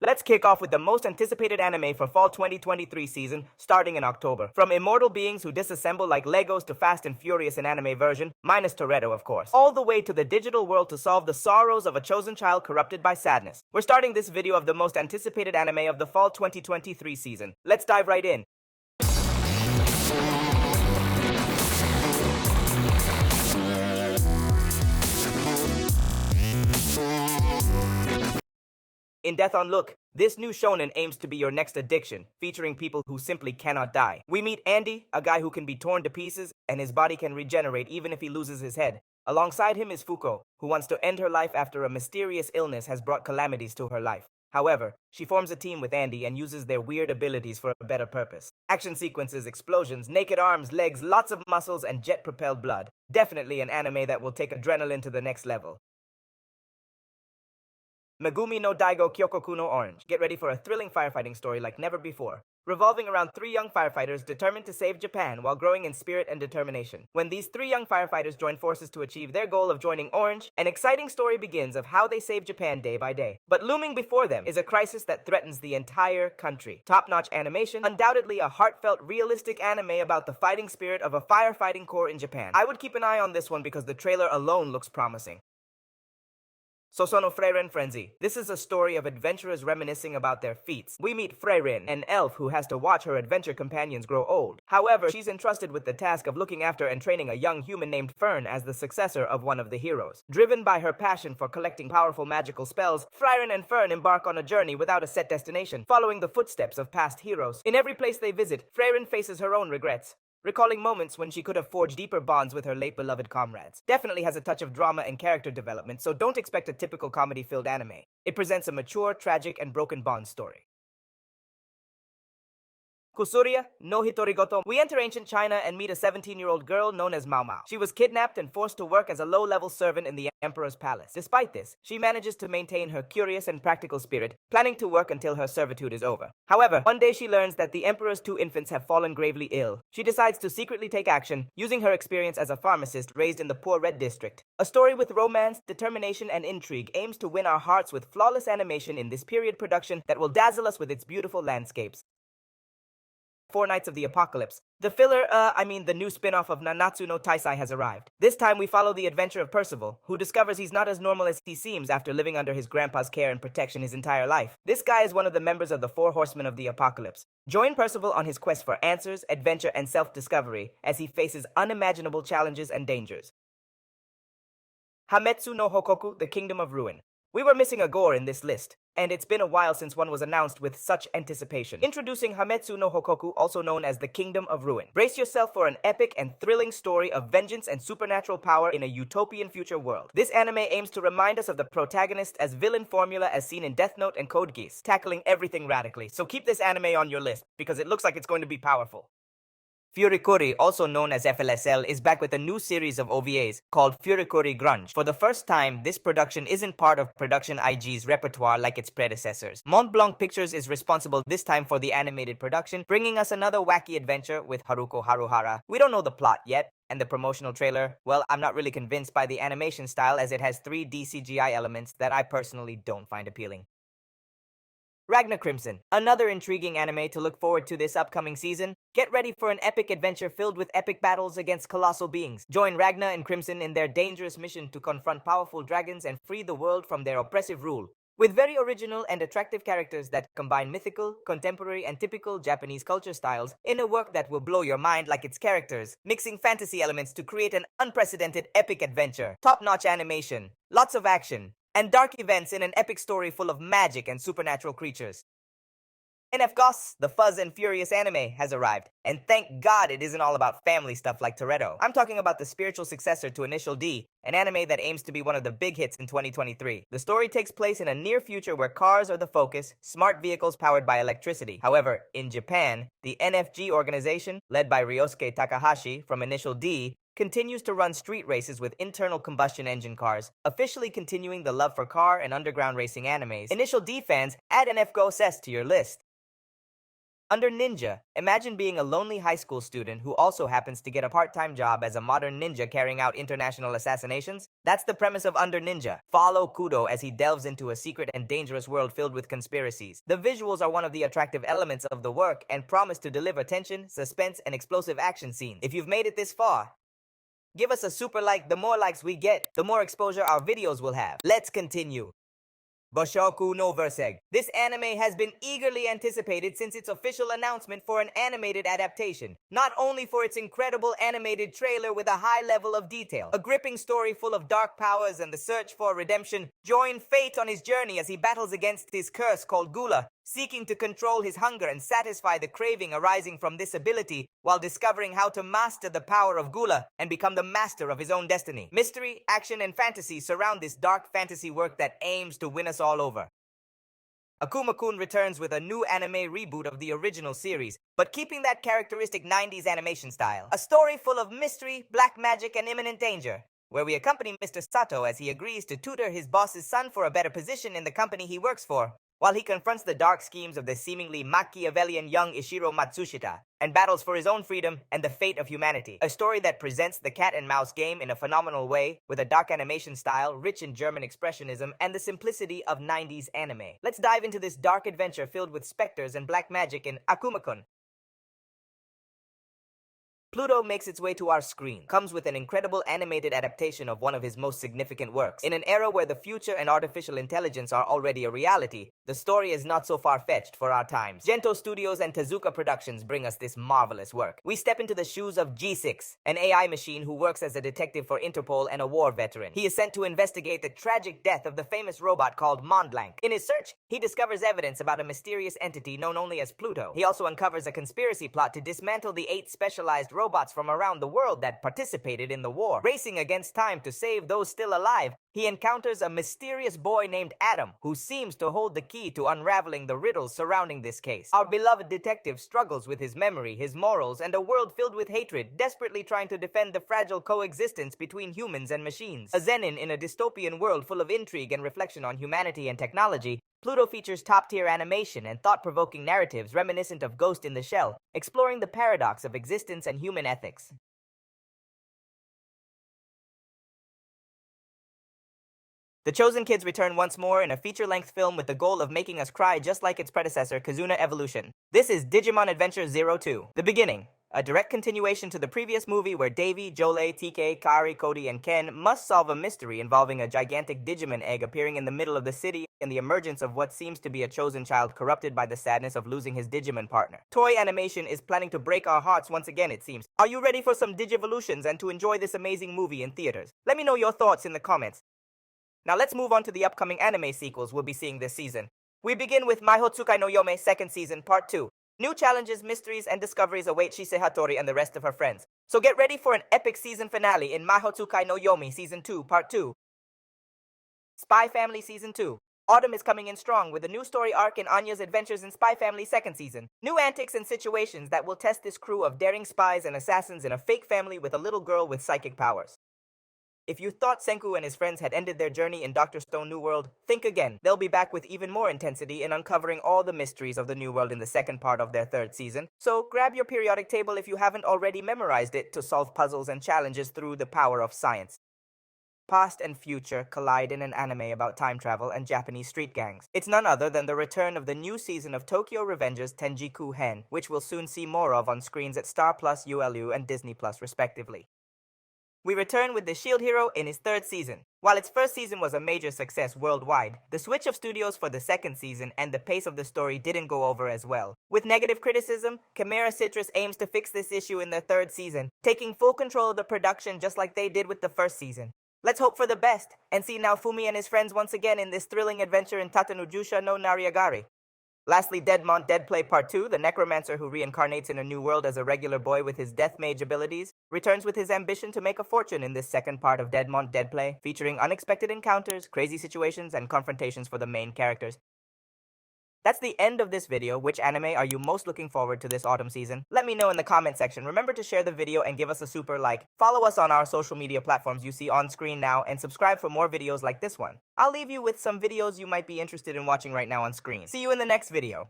Let's kick off with the most anticipated anime for fall 2023 season, starting in October. From immortal beings who disassemble like Legos to Fast and Furious in anime version, minus Toretto of course, all the way to the digital world to solve the sorrows of a chosen child corrupted by sadness. We're starting this video of the most anticipated anime of the fall 2023 season. Let's dive right in. Undead Unluck, this new shonen aims to be your next addiction, featuring people who simply cannot die. We meet Andy, a guy who can be torn to pieces, and his body can regenerate even if he loses his head. Alongside him is Fuko, who wants to end her life after a mysterious illness has brought calamities to her life. However, she forms a team with Andy and uses their weird abilities for a better purpose. Action sequences, explosions, naked arms, legs, lots of muscles, and jet-propelled blood. Definitely an anime that will take adrenaline to the next level. Megumi no Daigo Kyuukoku no Orange. Get ready for a thrilling firefighting story like never before, revolving around three young firefighters determined to save Japan while growing in spirit and determination. When these three young firefighters join forces to achieve their goal of joining Orange, an exciting story begins of how they save Japan day by day. But looming before them is a crisis that threatens the entire country. Top-notch animation, undoubtedly a heartfelt, realistic anime about the fighting spirit of a firefighting corps in Japan. I would keep an eye on this one because the trailer alone looks promising. Sousou Fen Frenzy. This is a story of adventurers reminiscing about their feats. We meet Frieren, an elf who has to watch her adventure companions grow old. However, she's entrusted with the task of looking after and training a young human named Fern as the successor of one of the heroes. Driven by her passion for collecting powerful magical spells, Frieren and Fern embark on a journey without a set destination, following the footsteps of past heroes. In every place they visit, Frieren faces her own regrets, recalling moments when she could have forged deeper bonds with her late beloved comrades. Definitely has a touch of drama and character development, so don't expect a typical comedy-filled anime. It presents a mature, tragic, and broken bond story. Kusuriya no Hitorigoto. We enter ancient China and meet a 17-year-old girl known as Mao Mao. She was kidnapped and forced to work as a low-level servant in the emperor's palace. Despite this, she manages to maintain her curious and practical spirit, planning to work until her servitude is over. However, one day she learns that the emperor's two infants have fallen gravely ill. She decides to secretly take action, using her experience as a pharmacist raised in the poor red district. A story with romance, determination, and intrigue aims to win our hearts with flawless animation in this period production that will dazzle us with its beautiful landscapes. Four Nights of the Apocalypse. The the new spin-off of Nanatsu no Taisai has arrived. This time we follow the adventure of Percival, who discovers he's not as normal as he seems after living under his grandpa's care and protection his entire life. This guy is one of the members of the Four Horsemen of the Apocalypse. Join Percival on his quest for answers, adventure, and self-discovery as he faces unimaginable challenges and dangers. Hametsu no Oukoku, the Kingdom of Ruin. We were missing a gore in this list, and it's been a while since one was announced with such anticipation. Introducing Hametsu no Oukoku, also known as the Kingdom of Ruin. Brace yourself for an epic and thrilling story of vengeance and supernatural power in a utopian future world. This anime aims to remind us of the protagonist as villain formula as seen in Death Note and Code Geass, tackling everything radically. So keep this anime on your list, because it looks like it's going to be powerful. Firikori, also known as FLCL, is back with a new series of OVAs called Firikori Grunge. For the first time, this production isn't part of Production IG's repertoire like its predecessors. Mont Blanc Pictures is responsible this time for the animated production, bringing us another wacky adventure with Haruko Haruhara. We don't know the plot yet, and the promotional trailer, well, I'm not really convinced by the animation style as it has 3D CGI elements that I personally don't find appealing. Ragna Crimson, another intriguing anime to look forward to this upcoming season. Get ready for an epic adventure filled with epic battles against colossal beings. Join Ragna and Crimson in their dangerous mission to confront powerful dragons and free the world from their oppressive rule. With very original and attractive characters that combine mythical, contemporary, and typical Japanese culture styles in a work that will blow your mind like its characters, mixing fantasy elements to create an unprecedented epic adventure. Top-notch animation, lots of action, and dark events in an epic story full of magic and supernatural creatures. NFGOS, the Fuzz and Furious anime, has arrived, and thank God it isn't all about family stuff like Toretto. I'm talking about the spiritual successor to Initial D, an anime that aims to be one of the big hits in 2023. The story takes place in a near future where cars are the focus, smart vehicles powered by electricity. However, in Japan, the NFG organization, led by Ryosuke Takahashi from Initial D, continues to run street races with internal combustion engine cars, officially continuing the love for car and underground racing animes. Initial D fans, add NFGOS to your list. Under ninja, imagine being a lonely high school student who also happens to get a part-time job as a modern ninja carrying out international assassinations. That's the premise of Under Ninja. Follow Kudo as he delves into a secret and dangerous world filled with conspiracies. The visuals are one of the attractive elements of the work and promise to deliver tension, suspense, and explosive action scenes. If you've made it this far, give us a super like. The more likes we get, the more exposure our videos will have. Let's continue. Boushoku no Berserk. This anime has been eagerly anticipated since its official announcement for an animated adaptation. Not only for its incredible animated trailer with a high level of detail, a gripping story full of dark powers and the search for redemption, join Fate on his journey as he battles against his curse called Gula, seeking to control his hunger and satisfy the craving arising from this ability while discovering how to master the power of Gula and become the master of his own destiny. Mystery, action, and fantasy surround this dark fantasy work that aims to win us all over. Akumakun returns with a new anime reboot of the original series, but keeping that characteristic 90s animation style. A story full of mystery, black magic, and imminent danger, where we accompany Mr. Sato as he agrees to tutor his boss's son for a better position in the company he works for, while he confronts the dark schemes of the seemingly Machiavellian young Ishiro Matsushita, and battles for his own freedom and the fate of humanity. A story that presents the cat and mouse game in a phenomenal way, with a dark animation style, rich in German expressionism, and the simplicity of 90s anime. Let's dive into this dark adventure filled with specters and black magic in Akuma-Kun. Pluto makes its way to our screen, comes with an incredible animated adaptation of one of his most significant works. In an era where the future and artificial intelligence are already a reality, the story is not so far-fetched for our times. Gento Studios and Tezuka Productions bring us this marvelous work. We step into the shoes of G6, an AI machine who works as a detective for Interpol and a war veteran. He is sent to investigate the tragic death of the famous robot called Montblanc. In his search, he discovers evidence about a mysterious entity known only as Pluto. He also uncovers a conspiracy plot to dismantle the 8 specialized robots from around the world that participated in the war. Racing against time to save those still alive, he encounters a mysterious boy named Adam, who seems to hold the key to unraveling the riddles surrounding this case. Our beloved detective struggles with his memory, his morals, and a world filled with hatred, desperately trying to defend the fragile coexistence between humans and machines. A Zenin in a dystopian world full of intrigue and reflection on humanity and technology, Pluto features top-tier animation and thought-provoking narratives reminiscent of Ghost in the Shell, exploring the paradox of existence and human ethics. The Chosen Kids return once more in a feature-length film with the goal of making us cry just like its predecessor, Kazuna Evolution. This is Digimon Adventure 02, The Beginning, a direct continuation to the previous movie where Davy, Jolie, TK, Kari, Cody, and Ken must solve a mystery involving a gigantic Digimon egg appearing in the middle of the city and the emergence of what seems to be a chosen child corrupted by the sadness of losing his Digimon partner. Toei Animation is planning to break our hearts once again, it seems. Are you ready for some Digivolutions and to enjoy this amazing movie in theaters? Let me know your thoughts in the comments. Now let's move on to the upcoming anime sequels we'll be seeing this season. We begin with Mahoutsukai no Yome 2nd Season Part 2. New challenges, mysteries, and discoveries await Shise Hattori and the rest of her friends. So get ready for an epic season finale in Mahoutsukai no Yome Season 2 Part 2. Spy Family Season 2. Autumn is coming in strong with a new story arc in Anya's adventures in Spy Family 2nd Season. New antics and situations that will test this crew of daring spies and assassins in a fake family with a little girl with psychic powers. If you thought Senku and his friends had ended their journey in Dr. Stone New World, think again. They'll be back with even more intensity in uncovering all the mysteries of the New World in the second part of their 3rd season. So grab your periodic table if you haven't already memorized it to solve puzzles and challenges through the power of science. Past and future collide in an anime about time travel and Japanese street gangs. It's none other than the return of the new season of Tokyo Revengers Tenjiku Hen, which we'll soon see more of on screens at Star Plus, ULU, and Disney Plus respectively. We return with the Shield Hero in his 3rd season. While its 1st season was a major success worldwide, the switch of studios for the 2nd season and the pace of the story didn't go over as well. With negative criticism, Chimera Citrus aims to fix this issue in their 3rd season, taking full control of the production just like they did with the 1st season. Let's hope for the best, and see Naofumi and his friends once again in this thrilling adventure in Tatanujusha no Nariagari. Lastly, Deadmont Deadplay Part 2, the necromancer who reincarnates in a new world as a regular boy with his death mage abilities, returns with his ambition to make a fortune in this second part of Deadmont Deadplay, featuring unexpected encounters, crazy situations, and confrontations for the main characters. That's the end of this video. Which anime are you most looking forward to this autumn season? Let me know in the comment section. Remember to share the video and give us a super like. Follow us on our social media platforms you see on screen now, and subscribe for more videos like this one. I'll leave you with some videos you might be interested in watching right now on screen. See you in the next video.